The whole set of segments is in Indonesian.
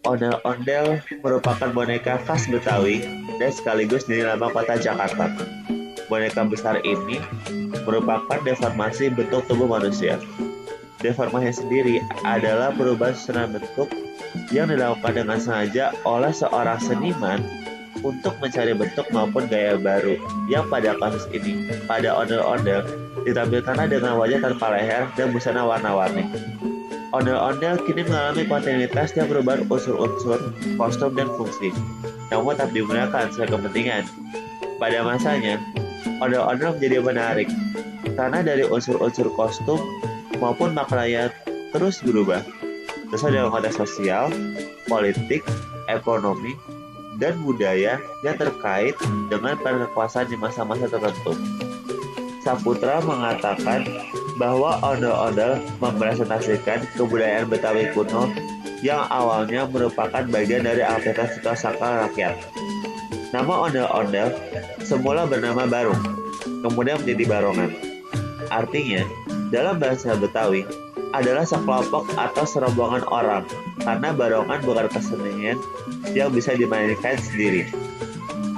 Ondel-ondel merupakan boneka khas Betawi dan sekaligus jadi lambang kota Jakarta. Boneka besar ini merupakan deformasi bentuk tubuh manusia. Deformasi sendiri adalah perubahan susunan bentuk yang dilakukan dengan sengaja oleh seorang seniman untuk mencari bentuk maupun gaya baru yang pada kasus ini, pada ondel-ondel, ditampilkanlah dengan wajah tanpa leher dan busana warna-warni. Ondel-ondel kini mengalami kontinuitas dan perubahan unsur-unsur, kostum, dan fungsi, namun tetap digunakan sesuai kepentingan. Pada masanya, ondel-ondel menjadi menarik karena dari unsur-unsur kostum maupun maknanya terus berubah sesuai dengan konteks sosial, politik, ekonomi, dan budaya yang terkait dengan peran kekuasaan di masa-masa tertentu. Saputra mengatakan bahwa ondel-ondel merepresentasikan kebudayaan Betawi kuno yang awalnya merupakan bagian dari aktivitas ritual sakral rakyat. Nama ondel-ondel semula bernama Barung, kemudian menjadi Barongan. Artinya, dalam bahasa Betawi adalah sekelompok atau serombongan orang, karena barongan bukan kesenian yang bisa dimainkan sendiri.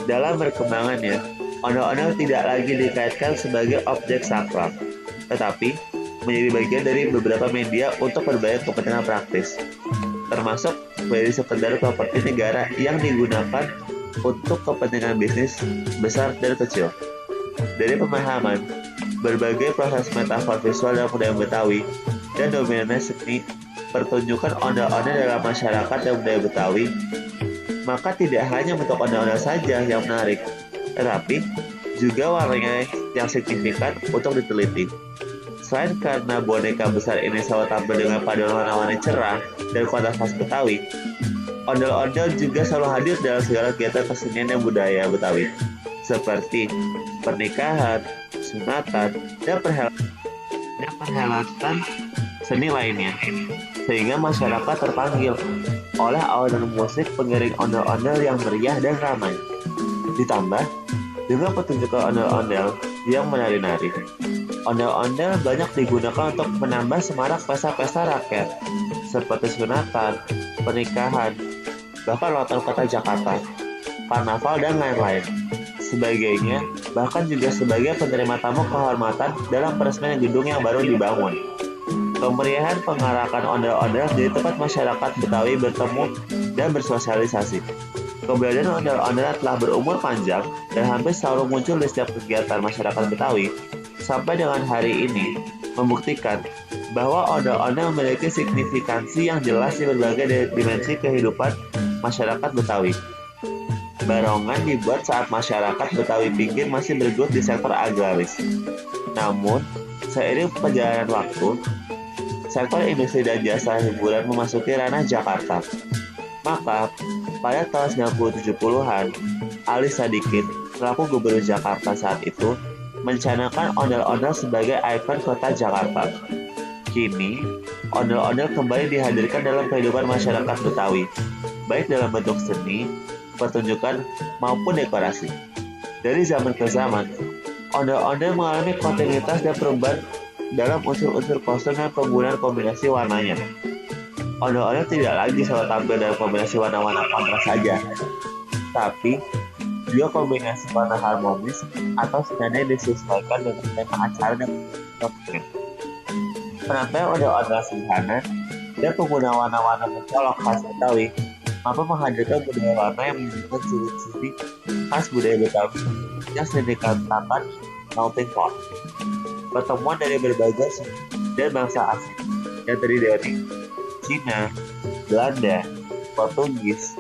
Dalam perkembangannya, ondel-ondel tidak lagi dikaitkan sebagai objek sakral, tetapi menjadi bagian dari beberapa media untuk berbagai kepentingan praktis, termasuk dari sekedar properti negara yang digunakan untuk kepentingan bisnis besar dan kecil. Dari pemahaman, berbagai proses metafor visual dalam budaya Betawi dan dominasi seni pertunjukan ondel-ondel dalam masyarakat dan budaya Betawi, maka tidak hanya bentuk ondel-ondel saja yang menarik, tetapi juga warnanya yang signifikan untuk diteliti. Selain karena boneka besar ini selalu tampil dengan paduan warna-warni cerah dan kontras khas Betawi, ondel-ondel juga selalu hadir dalam segala kegiatan kesenian dan budaya Betawi, seperti pernikahan, sunatan, dan perhelatan seni lainnya, sehingga masyarakat terpanggil oleh alunan musik pengiring ondel-ondel yang meriah dan ramai. Ditambah dengan pertunjukan ondel-ondel yang menari-nari, ondel-ondel banyak digunakan untuk menambah semarak pesta-pesta rakyat, seperti sunatan, pernikahan, bahkan ulang tahun kota Jakarta, karnaval, dan lain-lain. Sebagainya, bahkan juga sebagai penerima tamu kehormatan dalam peresmian gedung yang baru dibangun. Kemeriahan pengarakan ondel-ondel jadi tempat masyarakat Betawi bertemu dan bersosialisasi. Keberadaan ondel-ondel telah berumur panjang dan hampir selalu muncul di setiap kegiatan masyarakat Betawi sampai dengan hari ini, membuktikan bahwa ondel-ondel memiliki signifikansi yang jelas di berbagai dimensi kehidupan masyarakat Betawi. Barongan dibuat saat masyarakat Betawi pinggir masih bergelut di sektor agraris. Namun, seiring perjalanan waktu, sektor industri dan jasa hiburan memasuki ranah Jakarta. Maka, pada tahun 1970-an, Ali Sadikin, selaku Gubernur Jakarta saat itu, mencanangkan ondel-ondel sebagai ikon kota Jakarta. Kini, ondel-ondel kembali dihadirkan dalam kehidupan masyarakat Betawi, baik dalam bentuk seni, pertunjukan, maupun dekorasi. Dari zaman ke zaman, ondel-ondel mengalami kontinuitas dan perubahan dalam unsur-unsur kostum dan penggunaan kombinasi warnanya. Ondel-ondel tidak lagi selalu tampil dalam kombinasi warna-warna kontras saja, tapi juga kombinasi warna harmonis atau senada disesuaikan dengan tema acara dan topeng. Penampilan ondel-ondel sederhana dan penggunaan warna-warna mencolok khas Betawi mampu menghadirkan budaya warna yang menunjukkan ciri-ciri khas budaya Betawi yang sering dikatakan melting pot. Pertemuan dari berbagai suku dan bangsa asing yang terdiri dari Cina, Belanda, Portugis,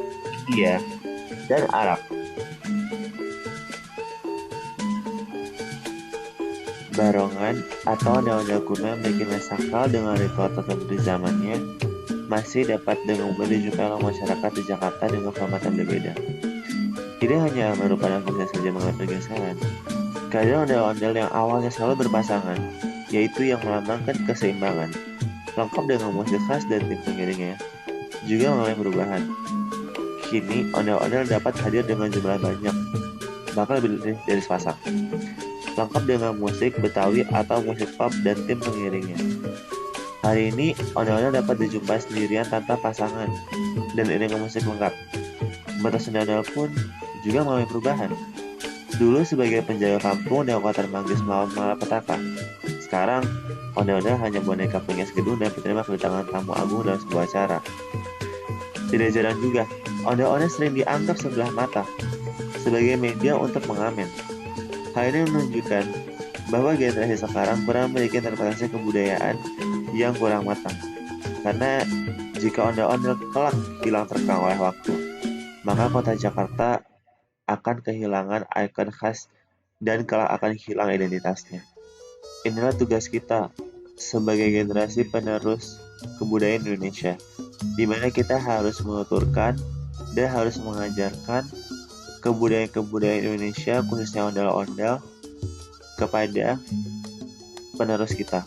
India, dan Arab. Barongan atau ondel-ondel kuno yang memiliki nilai sakral dengan ritual tertentu di zamannya masih dapat dengan mudah dijumpai oleh masyarakat di Jakarta dengan format yang berbeda. Tidak hanya merupakan fungsi saja mengalami pergeseran, kehadiran ondel-ondel yang awalnya selalu berpasangan, yaitu yang melambangkan keseimbangan, lengkap dengan musik khas dan tim pengiringnya, juga mengalami perubahan. Kini, ondel-ondel dapat hadir dengan jumlah banyak, bahkan lebih dari sepasang, lengkap dengan musik Betawi atau musik pop dan tim pengiringnya. Hari ini, ondel-ondel dapat dijumpai sendirian tanpa pasangan dan iringan musik lengkap. Batas ondel-ondel pun juga mengalami perubahan. Dulu sebagai penjaga kampung dan kekuatan manggis melawan malapetaka. Sekarang, ondel-ondel hanya boneka penghias gedung dan penerima kedatangan tamu agung dalam sebuah acara. Tidak jarang juga, ondel-ondel sering dianggap sebelah mata sebagai media untuk mengamen. Hal ini menunjukkan bahwa generasi sekarang kurang memiliki interpretasi kebudayaan yang kurang matang. Karena jika ondel-ondel kelak hilang terkang oleh waktu, maka kota Jakarta akan kehilangan ikon khas dan kelak akan hilang identitasnya. Inilah tugas kita sebagai generasi penerus kebudayaan Indonesia, di mana kita harus menuturkan dan harus mengajarkan kebudayaan-kebudayaan Indonesia, khususnya ondel-ondel, kepada penerus kita.